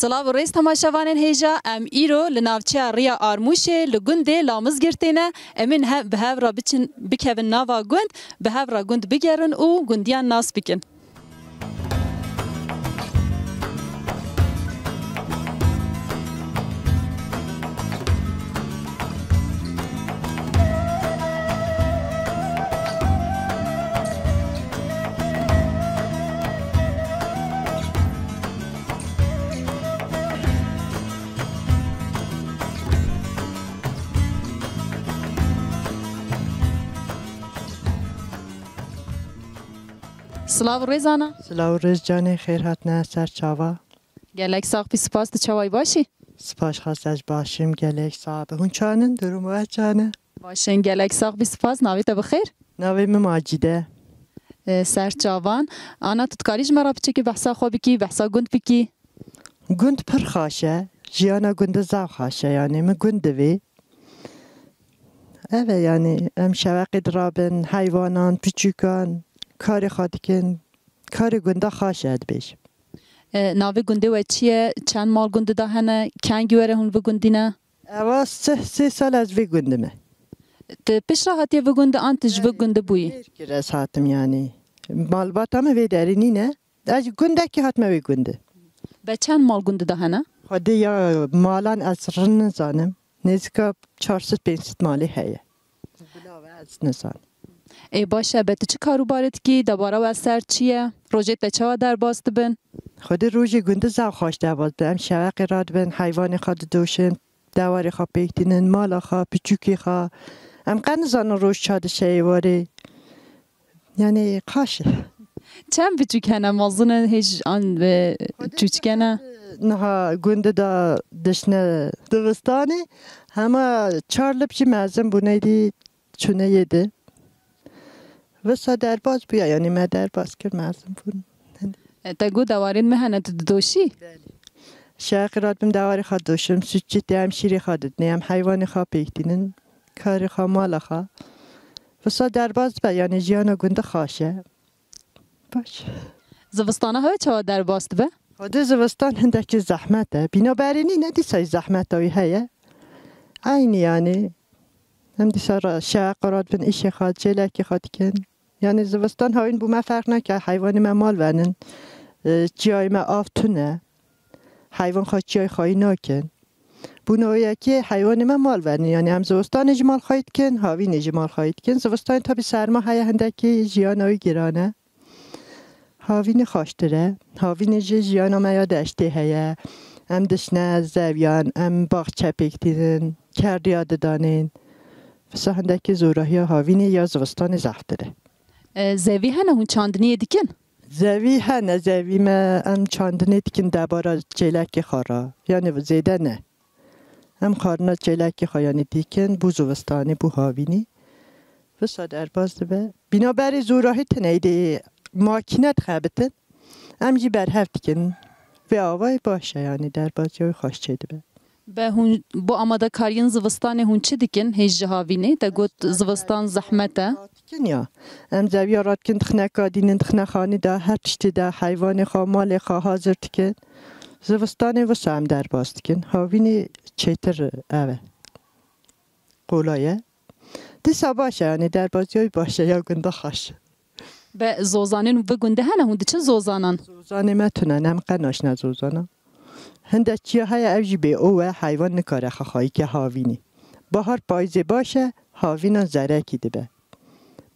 سلاو ریز تماشاوان هیجا ام ایرو لناوچه ریا آرموشه لگنده لامز گرتینه امین به هف را بکن ناوا گند به هف را گند بگرن و گندیان ناس بکن. سلاو ریزانا. سلاو ریز جان خیر هات نه سر چاوا. گلک ساق بی سپاس تو چوای باشی. سپاس خواستش باشیم گلک ساق هون چانن درم و چانه. باشین گلک ساق بی سپاس ناوی تا بخیر. ناوی ماجیده. سر چاوان آنا تو کاریج مرا بچه که بحثا خوابی کی بحثا گند بکی. گند پر خاشه. جیانا گند زاو خاشه یعنی من گند وی. اوه یعنی شوقی درابن حیوانان پیچکان. کاری خواهد کن کاری گنده خواهد بیش. ناوی گنده و چیه چند مال گنده دهنه کنگی وره هون و گندینه؟ اوا 3 سال از وی گنده مه. پیش راحتی و گنده آنتش و گنده بویی؟ کرس هاتم یعنی مال باتم وی دارینی نه؟ از گنده که هاتم وی گنده. به چند مال گنده دهنه؟ خودی یا مالان از رن زانم نزدیک 400-500 مالی هیه. بلاوه از نزان. ای باشه به تو چه کارو بارد کی دوباره و اثر چیه روزت به چه در باست بن خود روزی گنده زاو خوش دواد بهم شوق راد بن حیوان خود دوشن دواری خو پیکتینن مالا خو پیچوکی خو ام قنزان روز چاد شیواری یعنی قاشه چند پیچوکنه مازن هیچ آن به چوچکنه نه گنده دا دشنه دوستانی همه 4 لبچی مزم بونیدی چونه یده وسا در باز بیا یعنی من در باز کرد مازم بون تگو دوارین مهنه تو دوشی شاق راد بم دواری خود دوشم سوچی دیم شیری خودت نیم حیوانی خواه پیکتینن کاری خواه مالا خواه وسا در باز بیا یعنی جیانا گنده خواشه باش زوستانه های چه در باست به خود زوستان هندکی زحمته بینا برینی ندی سای زحمت هایی هیه اینی یعنی هم دیسا شاق راد بن ایشی خواد جلکی خواد کن یعنی زوستان ها این بو ما فرق نکه حیوانی ما مال ونن جای ما آفتونه حیوان خواد جای خواهی ناکن بو نوعی که حیوانی ما مال ونن یعنی هم زوستان اجمال خواهید کن هاوین اجمال خواهید کن زوستان تا بی سرما های هندکی جیانوی گرانه هاوین خواشتره هاوین جیانا ما یا دشته هیه هم دشنه زویان هم باغچه پیکتیدن کرد یاد دانین فسا هندکی زوراهی هاوینی یا زوستان زفتره زوی هنه هون چاندنی دیکن؟ زوی هنه زوی ما هم چاندنی دیکن دبارا جلکی خارا یعنی زیده نه هم خارنا جلکی خوا یعنی دیکن بو زوستانی بو هاوینی فسا در باز به بنابرای زوراهی تنیده ماکینت خبتن هم جی بر هفت دیکن و آوای باشه یعنی در باز یای خوش چیده به به هون با آماده کارین زوستان هون چه دیکن هیچ جهاوینه تا گوت زوستان زحمته کنیا ام زویارات کن تخنه کادین تخنه خانی دا هر تشتی دا حیوان خواه مال خواه حاضر تکن زوستان و سام در باست کن هاوینی چیتر اوه قولایه دیسا باشه یعنی در بازیای باشه یا گنده خوش به زوزانین و گنده هنه هون چه زوزانان زوزانی متونن هم قناش نه زوزانا هنده چیه های اوجی به اوه حیوان نکاره خواهی که هاوینی بهار پاییزه باشه هاوینا زرکی ده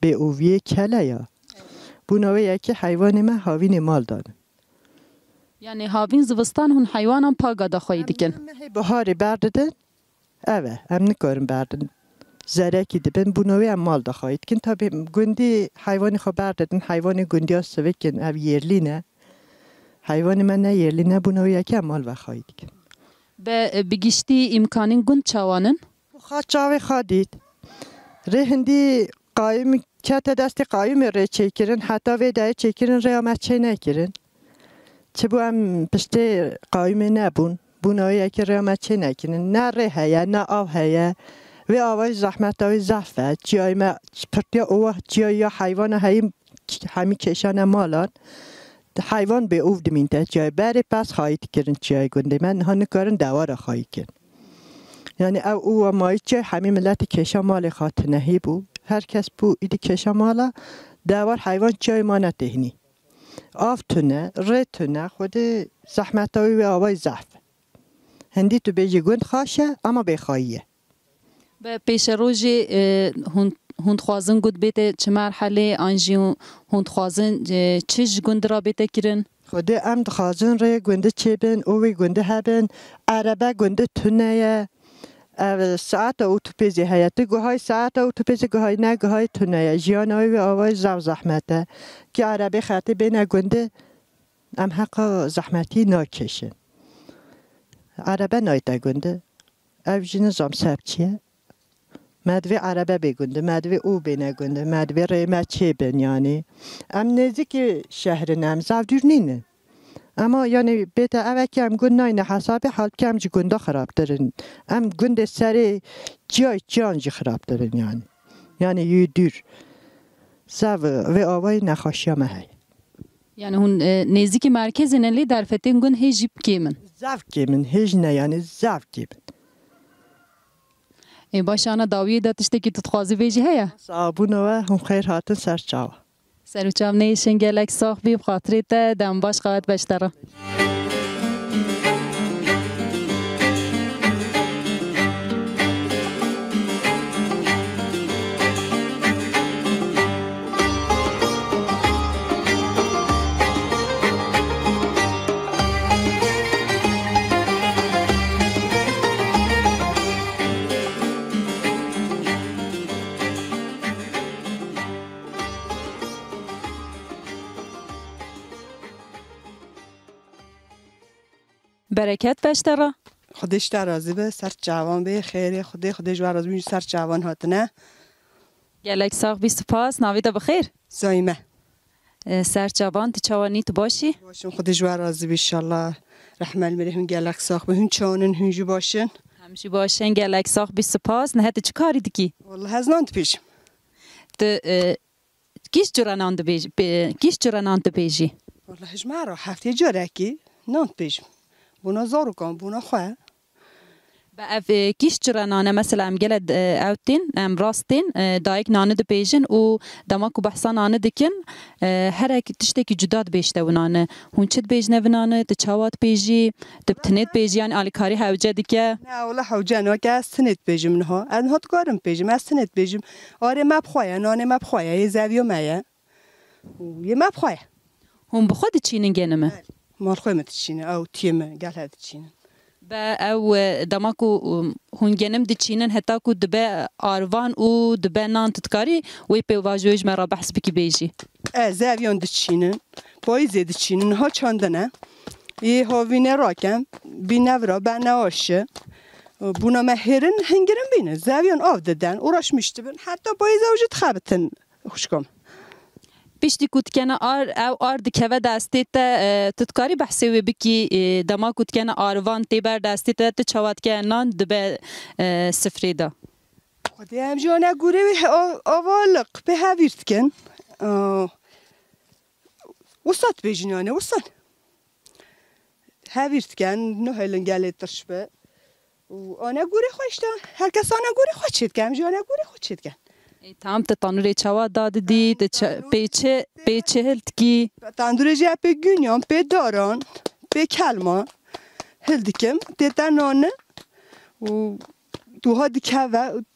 به اوویه کله یا بوناوه یکی حیوان ما هاوین مال داده یعنی هاوین زوستان هون حیوانان پاگادا خواهی دیکن بهاری برددن اوه هم نکارم بردن زرکی ده بین بوناوه هم مال دا خواهید کن تا به گندی حیوانی خواه برددن حیوان گندی ها سوکن او یرلینه حیوان من نه یرلینه بوناوه یکی هم مال و خواهید کن به بگیشتی امکانین گند چوانن؟ خواه چاوه خواهدید ره هندی قایم کت دستی قایم ره چیکرن حتی وی دای چیکرن ره آمد چی نکرن چه بو هم پشته قایم نبون بونایی یکی ره آمد چی نکرن نه ره هیه نه آو هیه و آوای زحمت آوای زفه جای ما پرتیا اوه جای یا حیوان هایی همی کشان مالان حیوان به اوف دمینته جای بره پس خواهید کردن چیای گنده من هنو کارن دوار خواهی کرد یعنی او مایی چه همه ملت کشا مال خاطر نهی بود هر کس بود ایدی کشا مالا دوار حیوان چای ما نتهنی آفتونه ریتونه خود زحمتاوی و آوای زحف هندی تو بیجی گند خواشه اما بخواهیه به پیش روژی هند خوازن گود بیته چه مرحله آنجی هند خوازن چیش گند را بیته کرن؟ خود ام خوازن ری گنده چه بین اوی گنده هبین عربه گنده تونه ساعت اوتوپیزی هیته گوهای ساعت اوتوپیزی گوهای نه گوهای تونه جیان اوی آوای زو زحمته که عربه خطی بین گنده ام حق زحمتی ناکشن عربه نایده گنده او جین زام سب چیه مدوی عربه بگنده مدوی او بینه گنده مدوی ریمه چه بین یعنی ام نزدیک شهر نم زودور نینه اما یعنی بیتا اوه که ام گند ناینه حسابی حال که ام جی گنده خراب دارن ام گنده سری جای جان جی خراب دارن یعنی یه دور زو و آوای نخاشی همه های یعنی هون نزدیک مرکز نلی در فتین گند هیچ کیمن زو کیمن هیچ نه یعنی زو کیمن ای باشه آنا داویه داتشته که تتخوازی بیجی هیا؟ صابونه و هم خیر هاتن سرچاوه سروچام نیشن گلک ساخ بی بخاطری تا دم باش قوات بشتره برکت بشتره خودش درازی به سر جوان به خیری خودش ورازی به سر جوان هاتنه گلک ساخ بی سپاس ناویده بخیر زایمه سر جوان تی چوانی تو باشی باشم خودش ورازی به انشالله رحمل میریم گلک ساخ به هون چانن هونجو باشن همشی باشن گلک ساخ بی سپاس نه چه کاری دیگی والله هزنان پیشم کیش جرانان بیجی کیش جرانان بیجی والله هج مرا هفته جارکی نان پیشم بونا زارو کن بونا خواه به کیش جرانانه مثلا ام گلد اوتین ام راستین دایک نانه د بیجن و دماکو بحثا نانه دکن هر اک تشتکی جداد بیشته و نانه هون چت بیجنه و نانه د چاوات بیجی دبتنت بیجی یعنی آلیکاری حوجه دیگه نه والله حوجه نو که استنت بیجم نها انها تقارم بیجم استنت بیجم آره مب خواه نانه مب خواه یه زویو مایه یه مب خواه هم بخود چینن گنمه مال خواه متشینه او تیمه گل هد چینه با او دماکو هون گنم د چینن حتی کو دبه آروان او دبه نان تتکاری وی پی واجویج مرا بحث بکی بیجی زویان دچینن پای زید چینن ها چاندنه یه هاوینه راکم بینورا بنا آشه بونا مهرن هنگرن بینه زویان آف دادن اوراش میشتبن حتی پای زوجت خبتن خوشکم پیشتی کود کنه آر دکوه دستی تا تتکاری بحثی وی بکی دما کود کنه آروان تیبر دستی تا چواد که نان دبه سفری دا خودی هم جانه گوره آوالق به هاویرت کن وستاد بیجنانه وستاد هاویرت کن نه هلن گلیت ترشبه و آنه گوره خوشتا هر کس آنه گوره خوشید کن جانه گوره خوشید کن تام تطنوری چواد داد دی پیچه هلت کی تندوری جا پی گونیام پی داران پی کلما هلدیکم دیدن نانه و دوها دیکه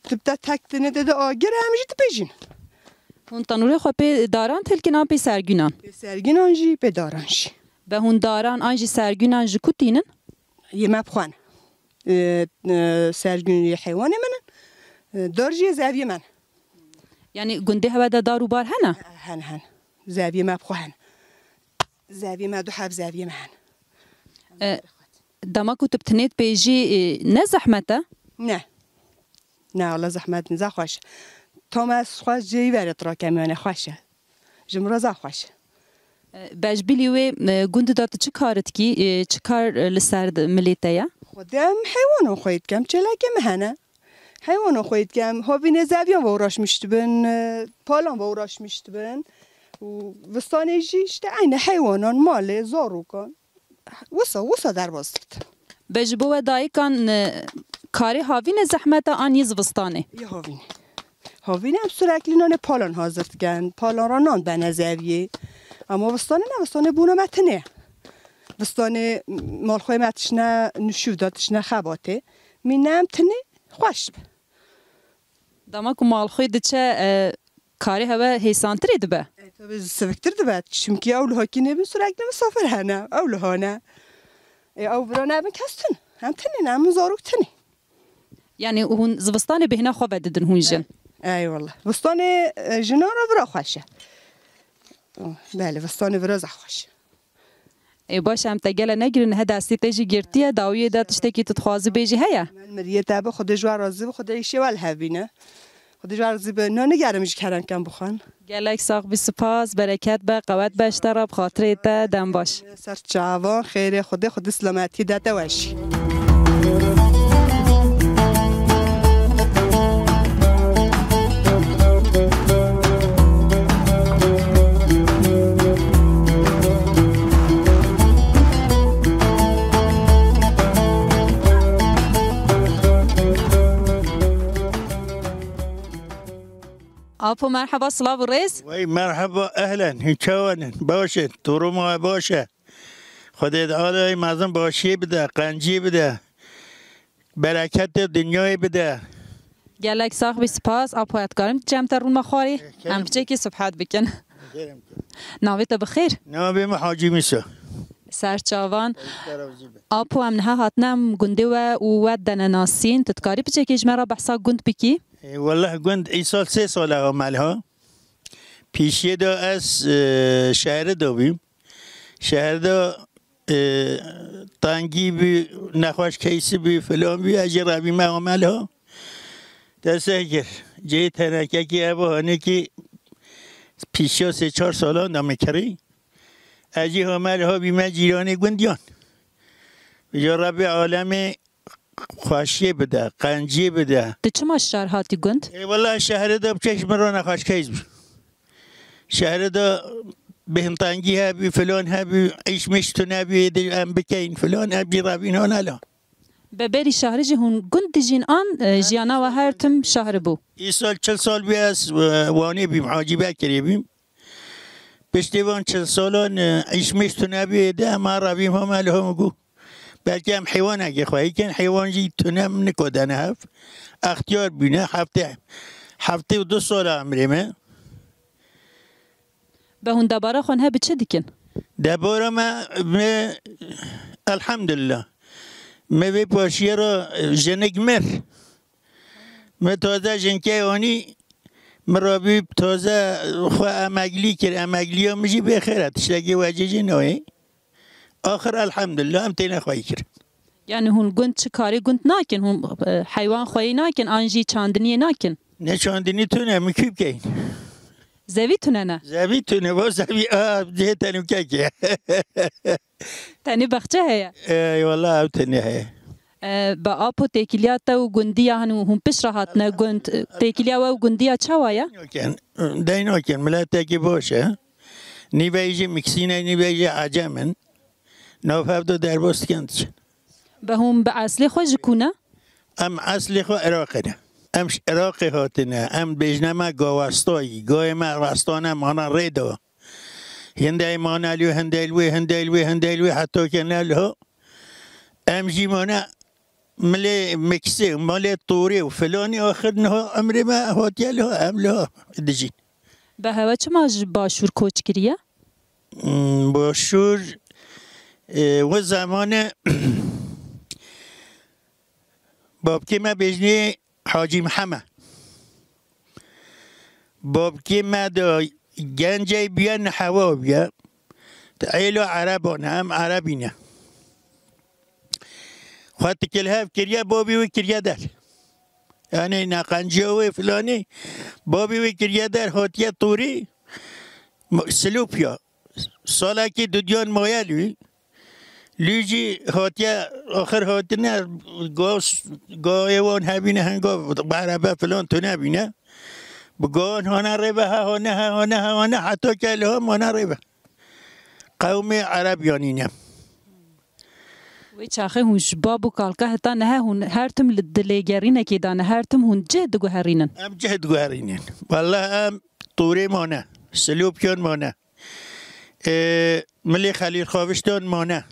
تبدا تکتنه دیده آگر همیشه تبیجین هون تنوری خو پی داران تل کنان پی سرگونان پی سرگونان جی پی داران جی به هون داران آنجی سرگونان جی کتینن یه مبخوان سرگونی حیوان منن دارجی زاویه من یعنی گنده هوا دارو بار هنه هن زاویه مبخوان زاویه ما دو حب زاویه من دماکو تبتنیت بیجی نه زحمته نه والله زحمت نزا خوش توماس خوش جی ورد را کمیانه خوشه جمرازا خوش باش بیلیوی گنده داد چه کارت کی چه کار لسرد ملیته یا خودم حیوانو خوید کم چلاکه مهنه حیوانو خوید کم هاوین زاویان وراش میشتبن پالان وراش میشتبن و وستانه جیشته عین حیوانان مال زارو کن وسا در باستید بجبو دایکان کاری هاوین زحمت آن یز وستانه یه هاوینه هم سرکلی نان پالان حاضر کن پالان را نان به نظریه اما وستانه نه وستانه بونه متنه وستانه مال خوی متش نه نشو دادش نه خباته می نم تنه خوش دما کو مال خوی دچه کاری هوا هیسانتری دبه tabii sevektir de ben çünkü avluha ki ne bir sürekli misafir hana avluha ne avluha ne ben kastın hem teni ne من zaruk teni yani هون زوستانه بهنا خو بددن هون جن eyvallah vastane jinara bira خوشه بله vastane biraz خوش باش هم تگل نگرن هدا دستی تجی گرتیه داویه دات تشتکی تتخوازی بیجی هيا من مریه تابه خود جوار راضی و خود ایشی ول هبینه خود جوار راضی به نه نگرمش کردن کم بخوان گلک ساق بی سپاس برکت به قوت بشتر به خاطر تا دم باش سر جوان خیر خود سلامتی داده واشی آپو مرحبا سلام الرئيس وي مرحبا اهلا شلونك باشه تروما باشه خدا تعالی مازن باشی بده قنجی بده برکت دنیای بده گلک ساق بی سپاس آپو اتکارم جمع ترون مخاری هم بچه که صبحات بکن ناویت بخیر ناوی حاجی میسو سرچاوان آپو هم نه هاتنم گنده و ود دنناسین تتکاری بچه که جمعه را بحثا گند بکی والله گند ای سال 3 سال عملها پیشیه دا از شهر دا بیم شهر دا تانگی بی نخواش کیسی بی فلان بی اجر بی عملها دسته گر جه تنکه که ابا که پیشیه 3-4 سالان دا میکری اجی عملها بی من جیران گندیان بجا رب عالم خواشی بده قنجی بده ده چه ماشتر هاتی گند؟ والله شهر دا بچشم رو نخواش کیز بی شهر دا بهم تانگی هبی فلان هبی ایش مشتو نبی ام بکین فلان هبی رابین هون الا ببری شهر جی هون گند جین آن جیانا و هر تم شهر بو ای سال 40 سال بیاس وانی بیم حاجی بکری بیم پشتیوان 40 سالان ایش مشتو نبی ده ما رابیم هم الا هم گو بلکه هم حیوان اگه خواهی کن حیوان جی تونم نکودن هف اختیار بینه هفته و 2 سال عمرمه به هون دباره خون ها بچه دیکن؟ دباره ما الحمدلله ما به پاشیه را جنگ مر ما تازه جنکه آنی مرابی تازه خواه امگلی کرد امگلی ها میجی بخیرت شلگی وجه جنوی آخر الحمدلله هم تینه خواهی کرد یعنی هون گند چه کاری گند ناکن هون حیوان خواهی ناکن آنجی چاندنی ناکن نه چاندنی تونه مکیب کهین زوی تونه نه زوی تونه با زوی ده تنو که تانی بخچه هیا ای والله او تنه هیا با آپو تکیلیات و گندیا هنو هم پیش راحت نه گند تکیلیا و گندیا چه وایا؟ دای نکن ملت که باشه نیویجی مکسینه نیویجی عجمن نافذ دو درباست کندش به هم به اصلی خوش کنه؟ ام اصلی خو عراقه امش عراقی هاتنه ام بجنما گاوستایی گای ما وستانه مانا ریدو هنده مانا لیو هنده حتی که نلها ام جی مانا ملی مکسی ملی طوری و فلانی آخر نه عمر ما هاتیه لها ام لها دجین به هوا چه ماج باشور کوچ کریه؟ باشور و زمان بابکی ما بجنی حاجی محمد بابکی ما دا گنجی بیان حوا بیا ایلو عربان هم عربینه خواهد کلهف کریا بابی و کریا در یعنی نقنجی و فلانی بابی و کریا در هاتیه طوری سلوپیا سالا که دودیان مایلوی لیجی هاتیه آخر هاتی نه گایوان هبینه هنگا عربه فلان تو نبینه بقون هنا ربا هنا حتى كلهم هنا ربا قوم عرب يانينا وی چاخه هون شباب و کالکه هتا نه هون هر تم لدلیگرینه که دانه هر تم هون جهد گوهرینن ام جهد گوهرینن والله ام طوری مانه سلوبیان مانه ملی خلیل خوابشتان مانه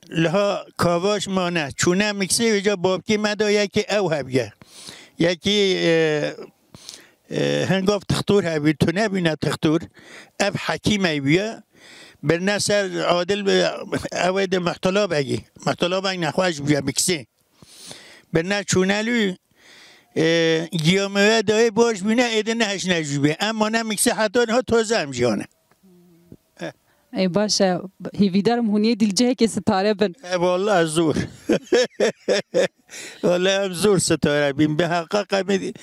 لها کاواش مانه چونه مکسی ویجا بابکی مدا یکی او هبیه یکی هنگاف تختور هبی تو نبینه تختور اب حکیمه بیه برنسر عادل اوید مختلاب اگی مختلاب اگی نخواهش بیا مکسی برنس چونه لوی گیامه دای باش بینه ایده نهش نجوبه اما نه مکسی حتی ها توزه هم جیانه ای باشه هیویدارم هونیه دیلجه که ستاره بن والله از زور والله هم زور ستاره بین به حقیقت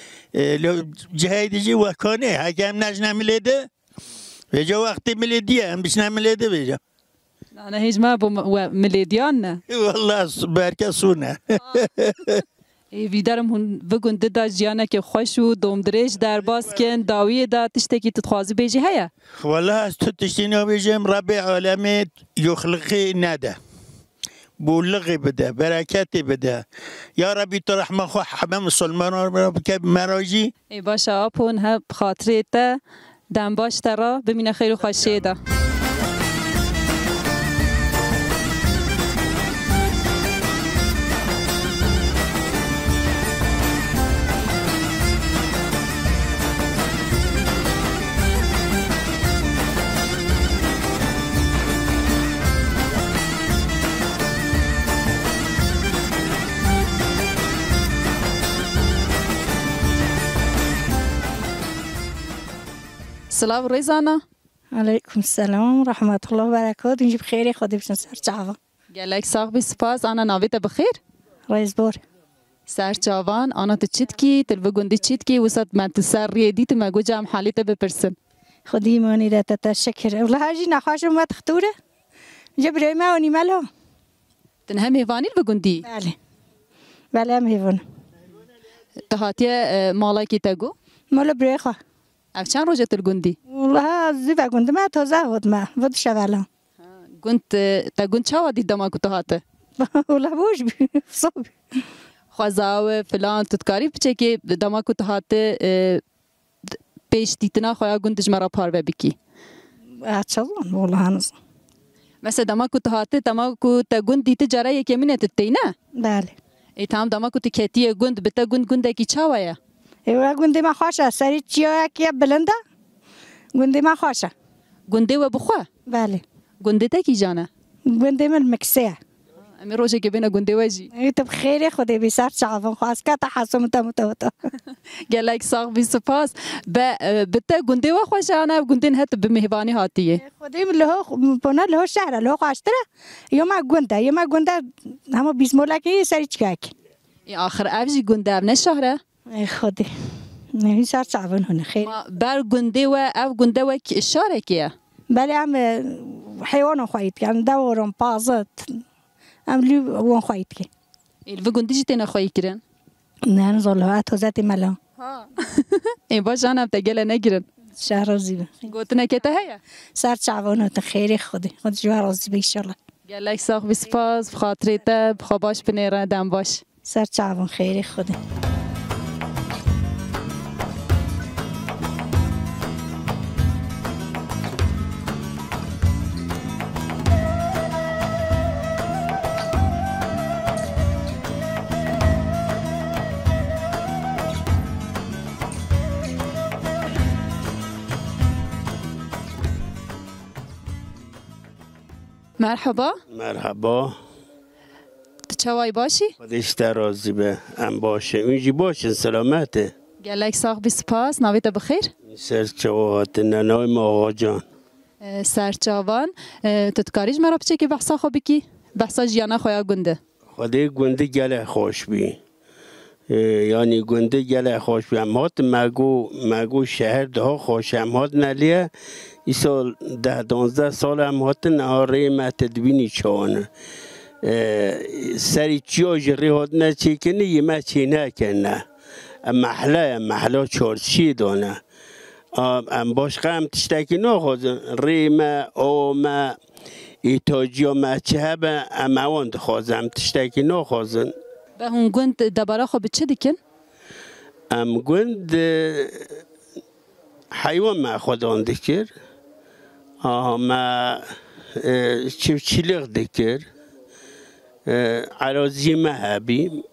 جهه دیجی وکانه حکم نش نمیلیده ویجا وقتی ملیدیه هم بیش نمیلیده ویجا نه هیچ ما با ملیدیان نه والله برکه سونه ویدارم هون بگون دا جیانه که خوش و دومدرش در باز کن داویه دا تشته که تتخوازی بیجی هیا والله از تو تشتی نبیجم رب عالم یخلقی نده بولغی بده برکتی بده یا ربی تو رحمه خو همه مسلمان را بکب مراجی ای باشه آپون ها بخاطره تا دم باش ترا ببینه خیر و خوشیه دا سلام ریزانا علیکم السلام رحمت الله و برکاته اینجا بخیر خدا بشن سر چاوا گلک ساق بی سپاس آنا ناویت بخیر رئیس بور سر چاوان آنا تچیت کی تلو گندی چیت کی وسط من تسر ریدیت مگو جام حالیت بپرسن خودی مانی را تشکر والله هرجی نخواهش ما تختوره اینجا برای ما و نیمالا تنها میوانی لو گندی بله هم هیوان تهاتی مالا کی تگو مالا برای خواه او چند روزه تل گندی والله زیبا گنده ما تازه بود ما بود شوالا گند تا گند چه وادی دما کو تهاته والله بوش بی صوب خوازاو فلان تتکاری بچه که دما کو تهاته پیش دیتنا خواه گندش مرا پار بکی اچلون والله هنوز مثلا دما کو تهاته دما کو تا گند دیت جرا یک یمینه تتی نه بله ای تام دما کو تکتی گند بتا گند کی چاویا ایوه گنده ما خوشه سری چیا که بلنده گنده ما خوشه گنده و بخوا بله گنده تا کی جانه گنده من مکسیه امی روزه که بین گنده و جی ای تو بخیری خودی بی سر چعفان خواست که تحسم تموتا گلک ساق بی سپاس بتا گنده و خوشانه گنده هات بمهبانی هاتیه خودی له له شهر له خواشتره یوم گنده همه بیسمولکی سری چکاک ای آخر افجی گنده ام نشهره ای خودی نه سر چعفان هنه خیر بر گنده و اف گنده و کی اشاره کیه بله هم حیوان خواهید که دورم پازت هم لیو خواهید که الو گنده جی تینا خواهی کرن نه نزاله تو ذاتی ملا ای باش جانم تا گله نگیرن شهر زیبا گوتنه که تا هیا سر چعفان تا خیری خودی خود جوار زیبا ایشالله گلک ساق بی سپاس بخاطره تا بخواباش بنیره دم باش سر چعفان خیری خودی مرحبا مرحبا چوای باشی؟ خودش ترازی به ام باشه اونجی باشه سلامته گلک ساق بی سپاس ناویت بخیر سر چوات ننای ما آقا جان سرچاوان تتکاریج مرا بچه که بحثا خوبی کی؟ بحثا جیانا خویا گنده خودی گنده گله خوش بی یعنی گنده گله خوش بی امات مگو شهر ده خوش امات نلیه ای سال 10-12 سال امات نهاره ما تدبینی چوانه سری چیا جری هات نه چی کنه یه ما چی نه کنه محله چارچی دانه ام باش قم تشتکی نخوزن ریمه اومه ایتاجیا مچهبه ام اوان دخوازم تشتکی نخوزن به هون گوند دبارا خو به چه دیکن؟ ام گوند حیوان ما خودان دکر ما چیلق دکر عراضی ما هبی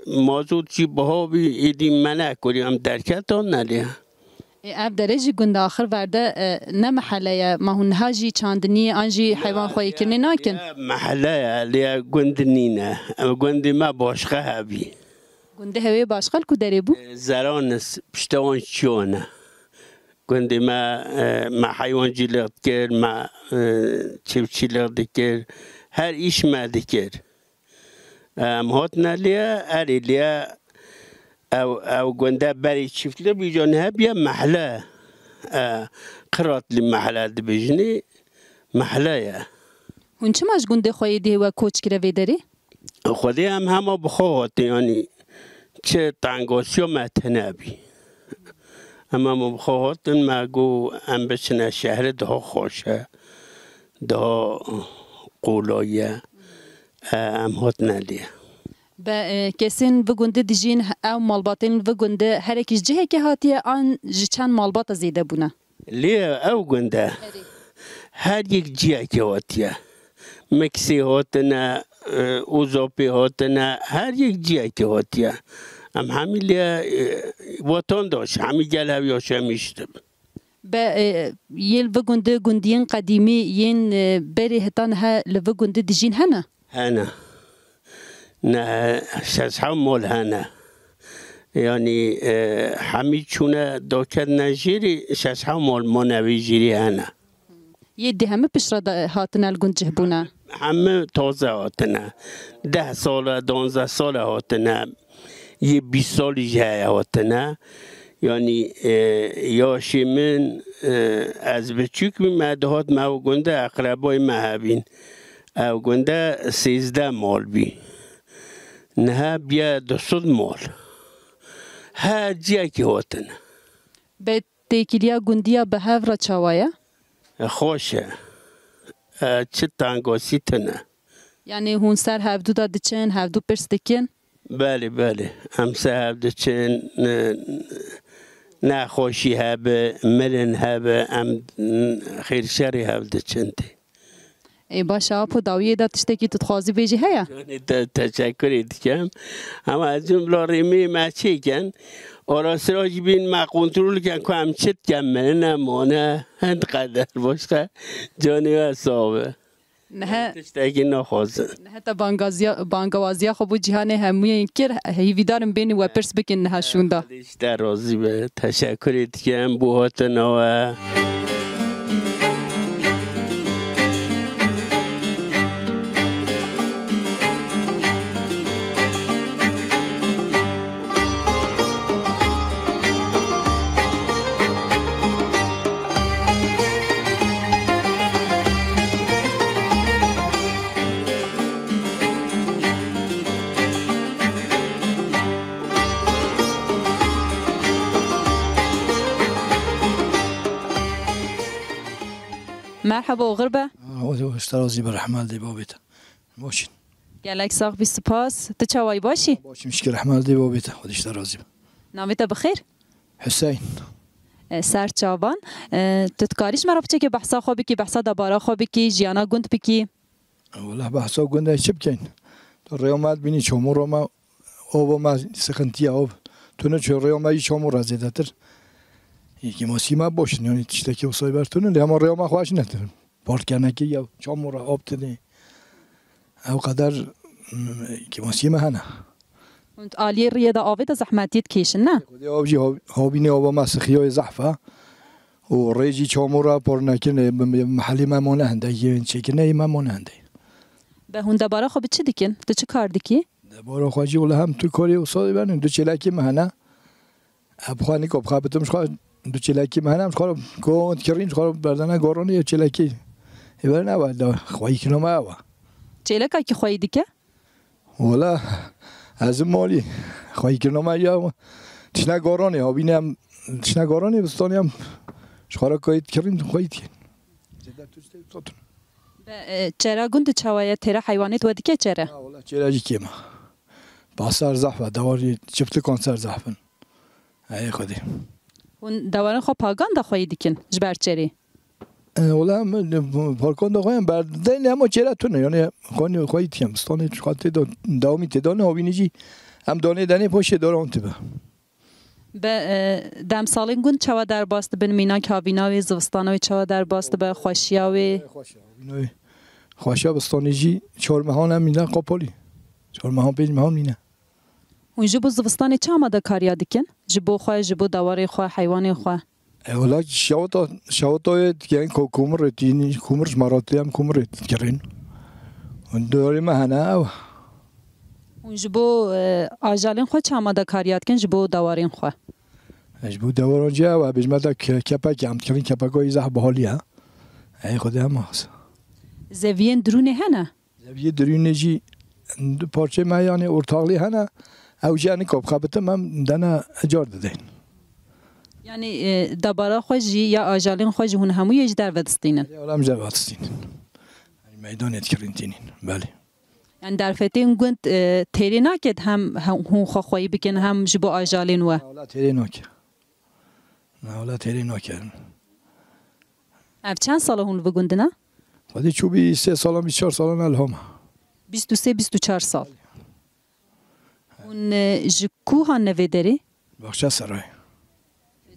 موضوع چی بها بی ایدی منع کریم درکت آن نلیه اب درجه گوند آخر ورده نه محله ما هون هاجی چاندنی آنجی حیوان خویی کنی ناکن محله لیا گوند نینه گوند ما باشقه هبی گونده هوی باشقال کو داری بو؟ زرانس پشتوان چونه گونده ما حیوان جیلق کر ما چی لغ کر هر ایش ما دکر هات نلیا اری لیا او گونده بری چیفتله بیجان هبیا محله قرات لی محله دبیجنی محله یا هون چه ماش گونده خویی دی و کوچ کره وی داری؟ خودی هم همه بخواه یعنی چه تنگاسی و متنبی اما مبخواهاتن مگو ام بچنه شهر ده خوشه ده قولایه ام هات نلیه با کسین و گونده دیجین او مالباتین و گونده هر اکیش جه که هاتیه آن جه چند مالبات زیده بونه لیه او گونده هر یک جیه که هاتیه مکسی هاتنه اوزاپی هاتنه هر یک جیه که هاتیه ام همین لیا وطن داشت همین گل هویاش همیشتم با یل و گونده گوندین قدیمی ین بری هتان ها لو گونده دیجین هنه؟ هنه نه شزحو مال هنه یعنی همین چونه داکت نجیری شزحو مال منوی جیری هنه یه همه پیش را هاتنه الگون جه بونه؟ همه تازه هاتنه 10 ساله 12 ساله هاتنه یه 20 سالی جه هاتنه یعنی یاشی من از بچوک می مدهات ما گنده اقربای مهبین او گنده 13 مال بی نه بیا 200 مال هر جه که هاتنه به تیکیلیا گندیا به هفر چاوایه؟ خوشه چه تنگاسی تنه یعنی هون سر هفدو داده چن هفدو پرس دکن؟ بله همسه هفته چن نخوشی هبه ملن هبه ام خیر شری هفته چنده ای باشه اپو داویه دا تشتکی تو تخوازی بیجی هیا؟ تشکر کم اما از جمله ریمی مچه کن آراسراجی بین ما کنترل کن که هم چت کم منه نمانه هند قدر باشه جانی و صابه نه تشتکی نخوازن نه تا بانگوازیا خو بو جهان هموی کر هیویدارم بینی و پرس بکن نه شوندا در راضی به تشکر کم بوهاتنا و مرحبا و غربه اشترازی بر رحمال دی بابیت باشین گلک ساق بی سپاس تو چاوای باشی؟ باشیم مشکل رحمال دی بابیت خود اشترازی نامیت بخیر؟ حسین سر چاوان تو تکاریش مرا بچه که بحثا خوابی که بحثا دبارا خوابی که جیانا گند بکی والله بحثا گنده چه بکن تو ریامت بینی چامور رو ما آب ما سخنتی آب تو نه چه ریامت چامور از زیده تر یکی ماسی ما باشن یعنی تشتکی وصای برتونه ده ما ریام خواهش ندارم پارت کنه که یا چامور آب تنه او قدر که ماسی ما هنه انت آلی ریاده آوی دا زحمتیت کشن نه؟ خودی آبجی هابینی آبا ما سخیای زحفه و ریجی چامور پر نکنه محلی ما مانه هنده یه چکنه ما مانه هنده به هون دبارا خواب چی دیکن؟ تو چه کار دیکی؟ دبارا خواهجی ولی هم تو کاری وصای برنیم دو چلکی ما هنه ابخوانی که بخوابتم شخواه دو چلکی مهنم شخواه کند کرین شخواه بردنه گارانه یا چلکی ایبر نباید خواهی کنم اوه چلکا که خواهی دیکه؟ والا از مالی خواهی کرنا ما یا تشنه گارانی ها بینم تشنه گارانی بستانی هم شخارا کایید کردیم خواهید کن چرا گند چوایه تیرا حیوانات ودی که چرا؟ والله چرا جی کیما باسر زحفه دواری چفت کانسر زحفن ای خودی اون دوارن خو پاگان دا خواهی دیکن جبر چری؟ والله پارکان دا خواهیم بردن اما چرا تو نه یعنی خواهید کم بستانی خواهد دوامی تدانه ها بینی جی هم دانه دنی پاشه داره اون تبه به دم سالین گند چوا در باست بن مینا کابیناوی زوستانوی چوا در باست به خوشیاوی خوشیا بستانیجی 4 ماهان هم مینا قاپالی 4 ماهان 5 ماهان مینا اون جبو زوستانی چه آماده کاریا دیکن جبو خواه جبو دواری خواه حیوانی خواه اولا شواتا که کومر تینی کومرش مراتی هم کومر کرین اون دوری مهنه او اون جبو آجالین خواه چه آماده کاریات کن جبو دوارین خواه جبو دواران جا و بجمده کپک هم تکرین کپک های زح بحالی ها ای خود هم هست زوین درونه هنه؟ زویه درونه جی پارچه مایانی ارتاقلی هنه او جانی کاب خبتم هم دنه اجار دادین یعنی دبارا خوشی یا آجالین خوشی هون همو یه در ودستینن؟ یا هم جر ودستینن میدان اتکرین تینین بله یعنی در فتین گوند تیری نکد هم هون خواهی بکن هم جبو آجالین و؟ اولا تیری نکد نه اولا تیری نکد اف چند سال هون بگوند نه؟ خودی چوبی 3 سال 24 سال الهام 23-24 سال اون جکو ها نویدری؟ بخشه سرای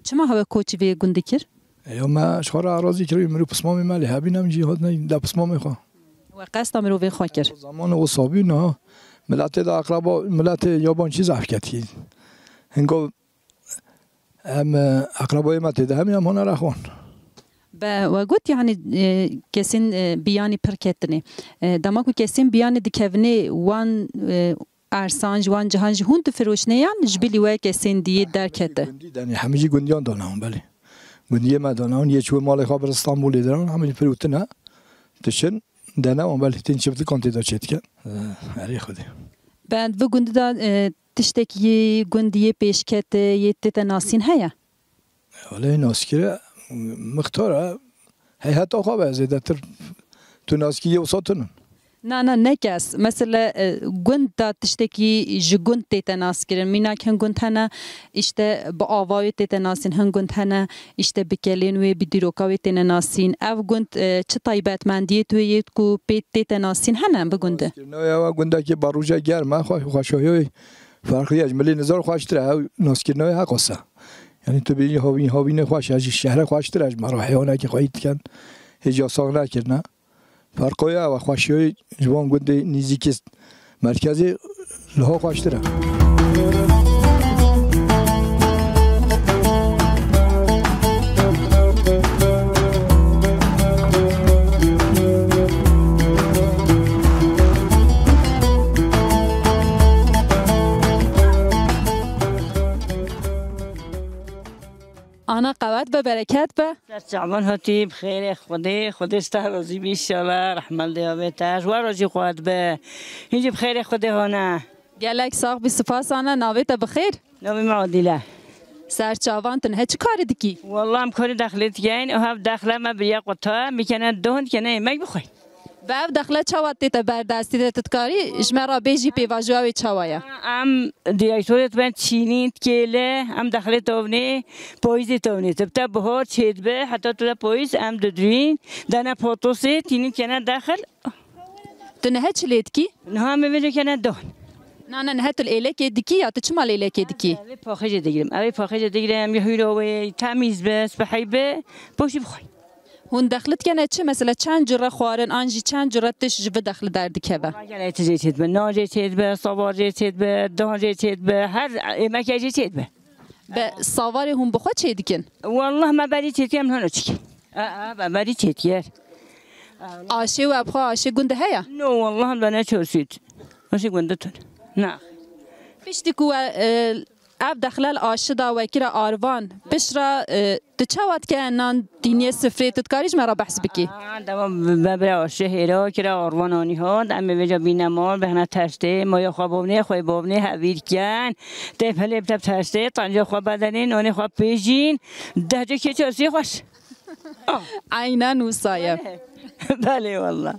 چما هوا کوچی وی گوندی کر؟ یا ما شخار اراضی کردیم مرو پسمامی مالی هبینم جهاد نه دا پسمامی خواه و قصد امرو وی خواه کر؟ زمان وصابی نه ملت دا اقربا ملت یابان چیز افکتی هنگو هم اقربای ما تده همین هم هنه رخوان و گوت یعنی کسین بیانی پر کتنی دماغو کسین بیانی دکونی وان ارسانج وان جهانج هون تو فروشنیان جبلی و کسین دیه در کته دنی همه جی گندیان دانم بله گندیه ما دانم یه چوب مال خبر استانبولی دارن همه فروتنه تشن دانم بله تین شفت کانتی دا چت کن هری خودی بعد و گندی دا تشتکی گندیه پیشکت یه تت ناسین هیا ولی ناسکره مختاره هی حتی خوابه زیده تر تو ناسکی یه وسطنن نه نکس مثلا گند دا تشتکی جگند تیت ناس کرن مینا کن گند هنه اشته با آوای تیت ناسین هن گند هنه اشته بکلین و بدیروکاوی تیت ناسین او گند چه طایبت مندیه توی کو پیت تیت ناسین هنه بگنده نه یا گنده که باروجا گرمه خوشایی فرقی اجمالی نظر خوشتره او ناسکرنای حقاسه یعنی تو بینی هاوین خوش از شهر خوشتره از مراحیانه که خواهید کن هجا ساغ نکرنه فرقای و خوشی جوان گنده نیزی مرکزی لها خوشتره آنا قوت به برکت به شعبان هاتی بخیر خودی استهرازی بیشتر رحمت دیابتش و راجی خواهد به اینجا بخیر خودی هانه گلک ساق بی سپاس آنا ناویت بخیر ناوی معادله سرچاوان تن هیچ کاری دیکی والله هم کاری دخلت گین و هم دخله ما به یک قطعه میکنه دهند که نه مگ بخوای بعد دخله چاوات تیت بردستی تتکاری اجمرا بیجی پیواجوی چاوایا ام دیکتورت من چینید کله ام دخله تاونی پاییز تاونی تبتا بهار چید به حتی تو پاییز ام ددوین دانه پاتوسی تینید کنه داخل تو نه هیچ لید کی نه هم میبینی کنه دهن نه نه هت الالک دیکی یا تو چما الالک دیکی اوی پاخیج دیگرم اوی پاخیج دیگرم یه هیروی تمیز بس بحیبه باشی بخوای هون دخلت کنه چه مثلا چند جرا خوارن آنجی چند جرا تش جب دخل در دیکه با اگر چیزی چید به ناجی چید به سواری چید به دهانجی چید به هر مکیجی چید به سواری هم بخوا چه دیکن والله ما بری چید کم هنو چی بری چید کر آشه و ابخوا آشه گنده هیا نه والله هم دانه چورسید آشه گنده تون نه پیشتی کو اب دخلال آشدا وکیل آروان بشرا تچوات که نان دینی سفری تدکاریج مرا بحث بکی دم ببر آشه هیرا که آروانانی ها دم بجا بینمال بهنا تشته مایا خوابونه خوی بابونه هویر کن تفل ابتب تشته طنجا خواب بدنین نانی خواب پیجین دهجا که چاسی خوش عینا نوسایه بله والله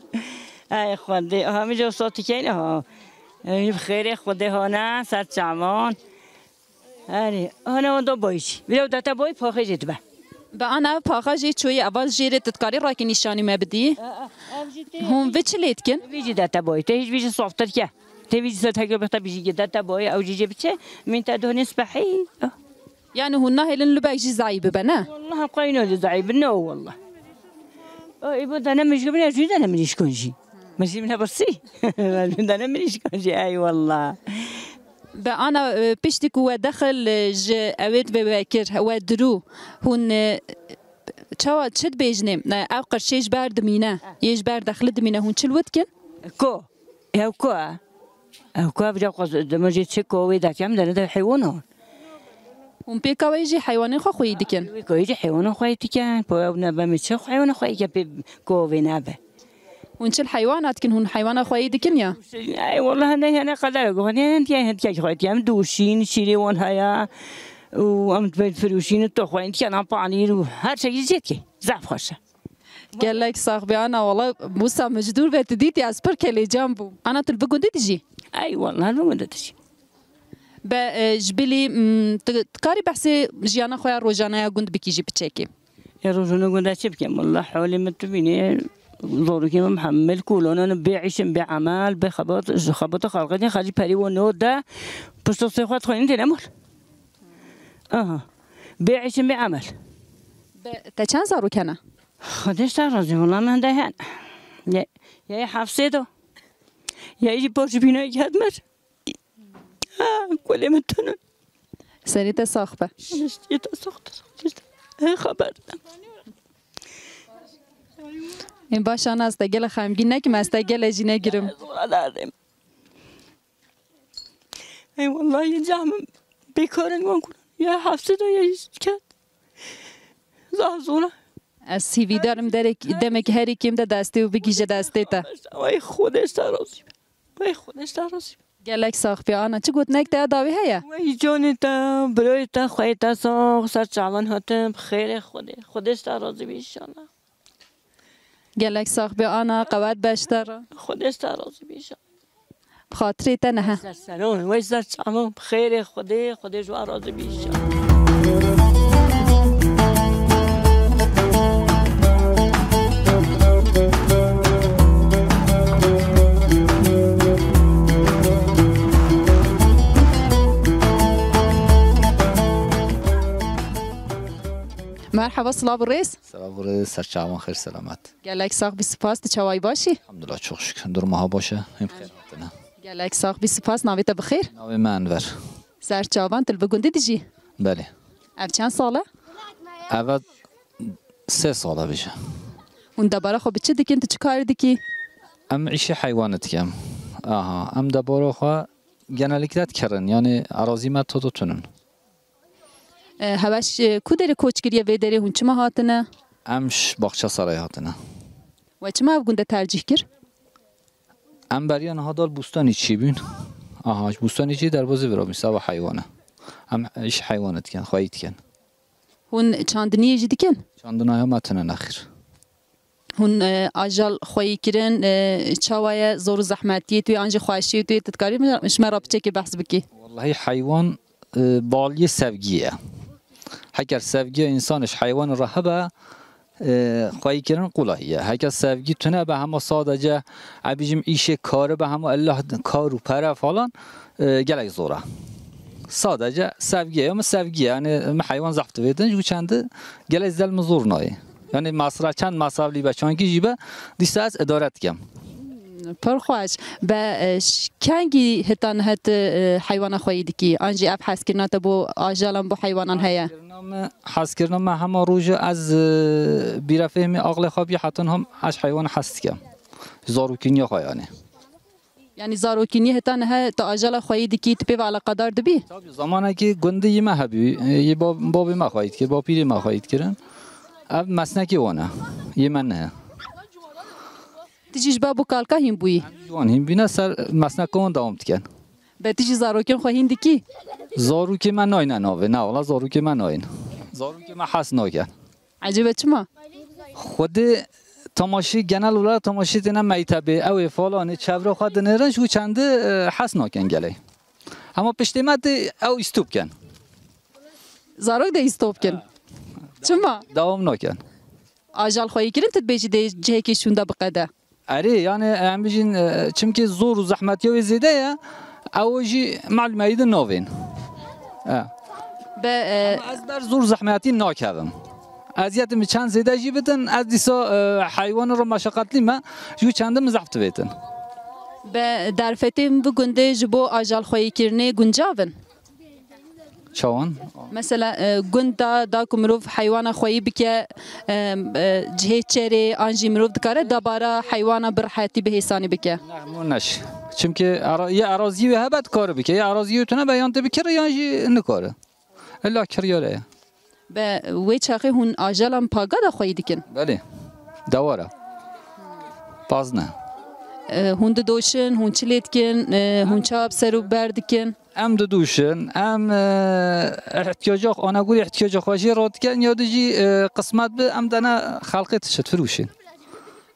ای خودی همه جا صوتی کنه ها بخیر خودی ها نه سر چمان آره آنا دو بایش بیرو داتا بای پاخه جد به آنا پاخه جی چوی اول جیره تدکاری را که نشانی ما بدی هم وچ لیت کن بیجی داتا بای ته هیچ بیجی صافتر که ته بیجی صد هگه بختا بیجی داتا بای او جیجه بچه من تا دهن سبحی يعني هن هلن لباك جي زعيب بنا والله قاينه زعيب نو والله يبغى انا مش قبل اجي انا مانيش كونجي ماشي منها برسي انا مانيش كونجي اي والله أنا بيشتك هو دخل ج أويد بباكر هو درو هون شو تشد بيجنم أو قرشيش بارد مينا يج بارد دخلت مينا هون شلوت كن كو يا كو أو كو بجا قص دمجي تشكو ويدا كم ده حيوانات هم بيكا ويجي حيواني خو خوي دكن ويجي حيوان خوي دكن بو نبا متشخ حيوان خوي جاب كوفي نبا ونش الحيوانات كن هون حيوان خوي دكن يا اي والله انا قدر اقول انت هي خوي يم دوشين شيري وان هيا وام فروشين التخوين انت انا بانير هر شيء جيتك زعف خوشه قال لك صاحبي انا والله موسى مجدور بتديتي اسبر كلي جنبه انا تلبقون تجي اي والله ما تجي بجبلي تقاري بحسي جيانا خويا روجانا قند بكيجي بتشيكي يا روجانا قند اشبكي والله حولي ما تبيني ضروري محمل كولون انا بيعيش بعمل بخبط خلقتي خلي بري ونو ده بس تصيخات خوين تنمر بيعيش بعمل تا چند زارو کنه خودش ترازی والله من دهن یا حفظه دو یا ایجی باش بینایی کدمر کلی من تنون سری تساخبه یه تساخت خبر این باش آن از دگل خمگین نکیم از دگل جی نگیرم ای والله یه جمع بیکارن گون کنن یا حفظه دو یا کد زازونه از سیوی دارم دمک هری کیم ده دسته و بگیجه دسته تا وای خودش ترازی وای خودش ترازی گلک ساخ بیا آنا چه گوت نک ده داوی هیا وای جانی تا برای تا خواهی تا ساخ سر چالان هاتم خیر خودش ترازی بیشانه گلک ساخ بیا آنا قوت بشتر خودش ترازی بیشانه بخاطری تا نه سر سرون وای سر چالان خیر خودش و راضی بیشانه مرحبا صلاب الرئيس صلاب الرئيس سرچاوان خير سلامت گلک ساخ بی سپاس تچوای باشی الحمدلله çok şükür durmaها باشه هم خير هاتنا گلک ساخ بی سپاس ناویت بخیر ناوی من انور سرچاوان تل بگونده دیجی بله اف چند ساله اول 3 ساله بشه اون دباره خب چه دیکن تو چه کار دیکی ام عیشه حیوانت کم ام دباره خو genellikle کرن یعنی اراضی ما تو تونن هواش کدر کوچگیری و دره هون چما هاتنه امش باغچه سرای هاتنه و چما گونده ترجیح کر ام بریان ها دال بوستانی چی بین بوستانی چی در بازی برام سوا حیوانه ام ایش حیوانت کن خواهید کن هون چاندنی جدی کن چاندنای هم متنه نخیر هون آجال خواهی کرن چاوای زور زحمتی توی آنجا خواهشی توی تدکاری مش مرا بچه که بحث بکی والله حیوان بالی sevgiye. Haker sevgi insanış hayvan rahabe خواهی قلاییه. Haker sevgi tüne به همه sadece abicim işe karı به همه Allah kar و para falan gelek zora. Sadece sevgiye ama sevgi yani hayvan zaftı verdin çünkü kendi gelek zelmi zor nayı. Yani masraf çند masrafli بچه‌ای که جیبه دیست از ادارت کم. پرخواش با کنگی هتان هت حیوان خواهیدی کی آنجی اب حس کردن تا بو آجالم بو حیوانان هیا حس کردن ما همه روز از بیرفهم عقل خوابی حتی هم از حیوان حس کم زاروکنی خواهیانه یعنی زاروکینی هتا نه تا اجل خوایی دکی تپی و علاقه دار دبی زمانی که گنده یه مهبی یه بابی ما خواهید که با پیری ما خواهید کردن اب مسنکی ونه یه من نه تیجیش بابو کالکا هیم بویی جوان هم بینه سر مسنکون دوام تکن به تیجی زاروکین خواهین دکی زاروکی من ناین ناوه نه والا زاروکی من ناین زاروکی من حس ناکن عجیبه چما خود تماشی گنال ولا تماشی تنم میتبه او فلان چبر خود نرنج و چنده حس ناکن گله اما پشتمت او استوب کن زاروک ده استوب کن چما دوام ناکن اجل خواهی کردن تد بیجی ده جه که شونده بقده اره یعنی هم بجین چم که زور و زحمتی و زیده یا اوجی معلومه ایده نوین از بر زور زحمتی ناکردم ازیت می چند زیده جی بدن از دیسا حیوان رو مشقتلی ما جو چنده مزحفت بیتن به در فتیم بگنده جبو اجل خواهی کرنه گنجاون چون مثلا گند دا کمروف حیوان خواهی بکه جهه چره آنجی مروف دکاره دباره حیوان برحاتی به حسانی بکه نه نش چون که یه اراضی و هبت کار بکه یه اراضی تونه بیان بکره یانجی نکاره الا کریاله به وی چاقی هون آجلم پاگا دا خواهی دکن بله دواره باز نه هون دوشن هون چلیت کن هون چاب سرو بردکن ام دوشن ام احتیاجات آن اقول احتیاجات خواهی راد کن یادجی قسمت به ام دنا خلقت شد فروشین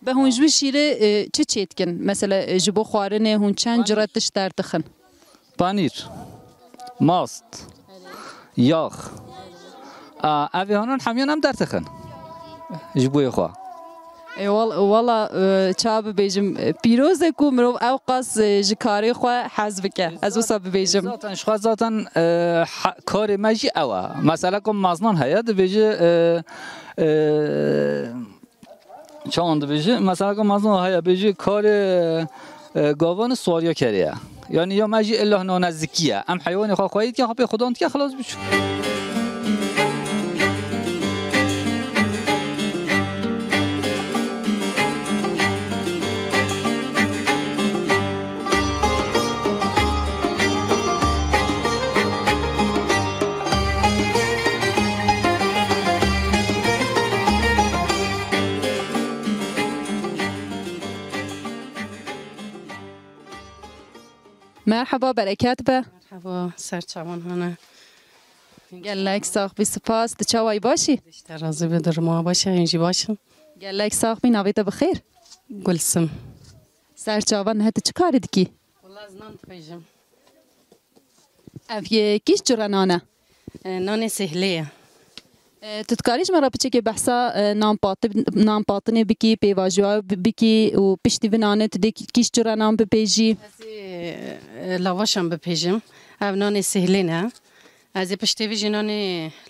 به هون جوی شیره چه چیت کن مثلا جبو خوارنه هون چند جراتش در تخن پانیر ماست یاخ اوی هنون همیان هم در تخن جبوی خواه والله چاب بیجم پیروز کو مرو اوقاس جکاری خو حذف که از وساب بیجم ذاتن شخص ذاتن کار ماجی اوا مثلا کم مازنان هيا دبیجه چون دبیجه مثلا کم مازنان هيا بیجه کار گاوان سواریا کریه یعنی یا ماجی الله نزدیکیه ام حیوان خو خواهید که خب خدا که خلاص بشو مرحبا برکت به مرحبا سرچوان هانه گلک ساخ بی سپاس دچوای باشی بیشتر راضی به در ما باشه اینجی باشم گلک ساخ بی نویت بخیر گلسم سرچوان هت چه کاری دکی والله از نان تفیجم افیه کیش جرا نانه نان سهلیه تتکاریش مرا بچه که بحثا نام پاتنه بکی پیواجوا بکی و پشتی بنانه تده کیش جرا نام بپیجی لواشم بپیجم او نان سهلی نه از پشتی ویجی نان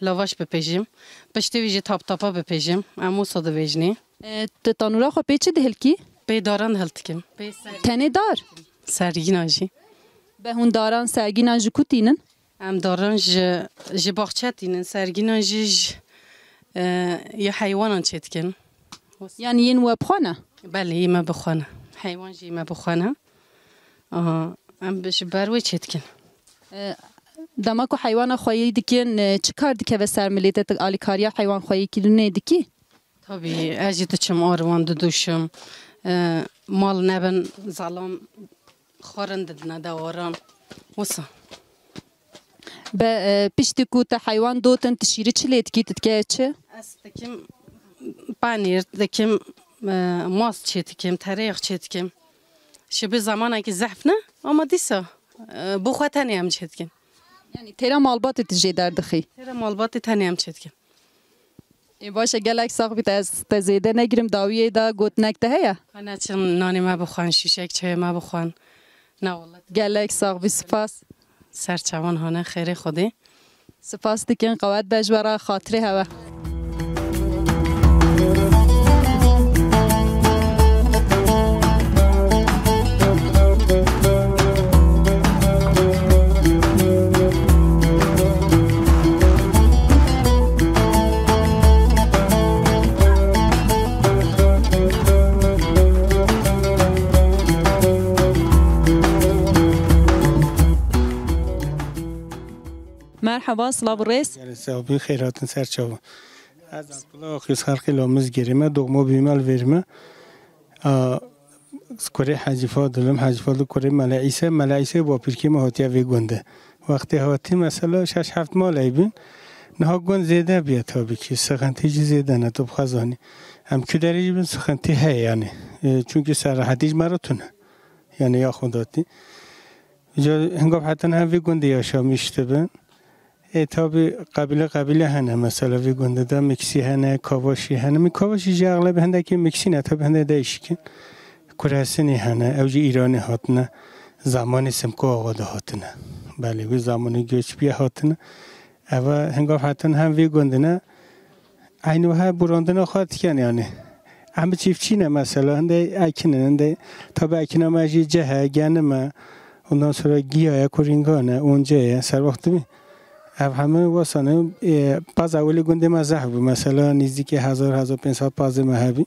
لواش بپیجم پشتی ویجی تاپ تاپا بپیجم امو ساده ویجنی تانورا خو پیچه دهل کی؟ پی داران هلت کم تنه دار؟ سرگین آجی به هون داران سرگین آجی کو تینن؟ ام داران جی باخچه تینن سرگین آجی یه حیوانان چید کن یعنی این و بخانه؟ بله ایمه بخانه حیوان جی ایمه بخانه ام بش بروی چید کن دماغ حیوان خواهی دکن چه کار دکه و سرملیت آلی کاریا حیوان خواهی کرنه دکی؟ طبعی اجید چم آروان دوشم مال نبن ظلام خورند دنه دواران وصا به پیشتی کو تا حیوان دوتن تشیری چه لید کی تدکه چه؟ از دکم پنیر دکم ماست چه دکم تریخ چه دکم شبه زمانه که زحف نه اما دیسا بخواه تنی هم چه دکم یعنی تیرا مالبات تجی در دخی؟ تیرا مالبات تنی هم چه دکم باشه گلک ساق بیت از تزیده نگیرم داویه دا گوت نکته هیا؟ کنه چون نانی ما بخوان شیشک چای ما بخوان نه والله گلک ساق بی سپاس سرچوان هانه خیره خودی سپاس دکن قوت بجبرا خاطره هوا مرحبا سلام الرئيس سلام خیراتن سر چاو از کلا خیس خلقی لامز گیریم دوغمو بیمال ویرم کره حجفات دلم حجفات کره ملعیسه با پیرکی مهاتیه وی گنده وقتی هاتی مثلا 6-7 ماه لیبین نه گند زیاده بیاد تا بکی سخنتی چیز زیاده نه تو بخزانی هم کدری بین سخنتی هی یعنی چون که سرحدیج مراتونه یعنی یا خوداتی جا هنگام حتی نه وی گنده یاشا میشته بین تاب قبیله هنه مثلا وی گنده دا مکسی هنه کاواشی هنه می کاواشی جا اغلب هنده که مکسی نه تاب هنده دایشی کن کرهسنی هنه اوجی ایرانی هاتنه زمانی سمکو آقاده هاتنه بله وی زمانی گوچ بیا هاتنه اما هنگام حتی هم وی گنده نه اینو ها براندن خواهد کن یعنی همه چیفچینه مثلا هنده اکنه هنده تاب اکنه مجی جهه گنمه اونdan sonra گیاه کرینگانه اونجا سر وقت می همه واسانه باز اولی گنده مزه بود مثلا نزدیک 1500 باز مهبی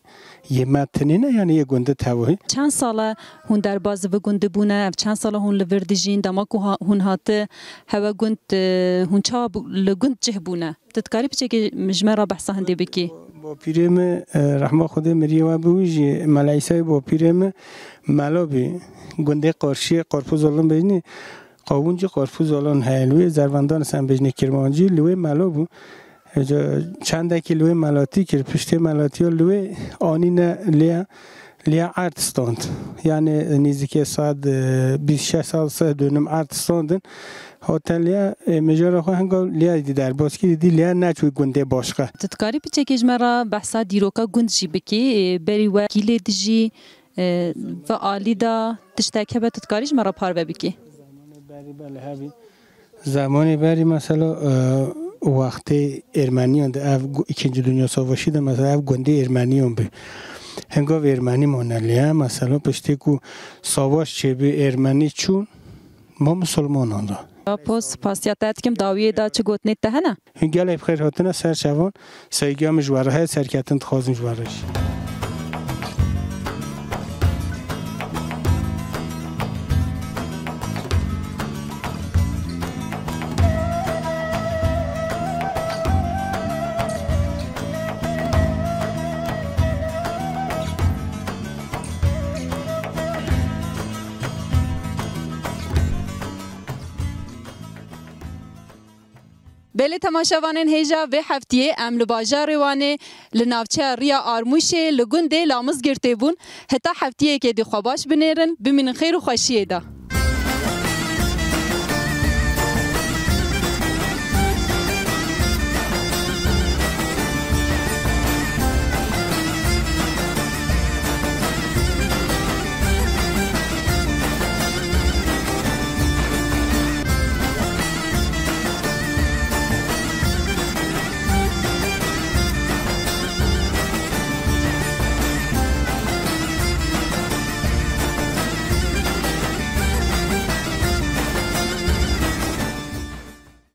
یه متنی نه یعنی یه گنده توهی چند ساله هون در باز و گنده بونه چند ساله هون لوردجین دماغ هون هاته هوا گند هون چا لگند جه بونه تذکری بچه که مجمع بحثا هنده بکی با پیرم رحمه خود مریه و بویجی ملایسای با پیرم ملابی گنده قارشی قارپوز آلان بینی قاونجی قارپوز آلان هلوی زرواندان سن بجنه کرمانجی لوی ملابو چند دکی لوی ملاتی کر پشت ملاتی ها لوی آنی نه لیا عرض ستاند یعنی نزدیک ساعت 26 سال سه دونم عرض ستاندن هاتن لیا مجاره خواه هنگا لیا دی در باسکی دی لیا نچوی گنده باشقه تذکاری پیچه که جمعه بحثا دیروکا گند جی بکی بری و گیله دیجی و آلی دا تشتاکه به تذکاریش مرا پار بکی زمانی بری مثلا وقتی ارمنیان ده اکنج دنیا سواشی ده مثلا گنده ارمنیان به هنگام ارمنی مانلیه مثلا پشتی کو سواش چه به ارمنی چون ما مسلمانان دا پاسیاتت کم داویه دا چه گوت نیت ده نه هنگال بخیر هاتنه سر شوان سایگام جواره های سرکتن تخوازن جوارش بله تماشاوانین هیجا و هفتیه ام لباجار وانه لناوچه ریا آرموشه لگنده لامز گرته بون حتی هفتیه که دی خواباش بنیرن بمین خیر و خوشیه دا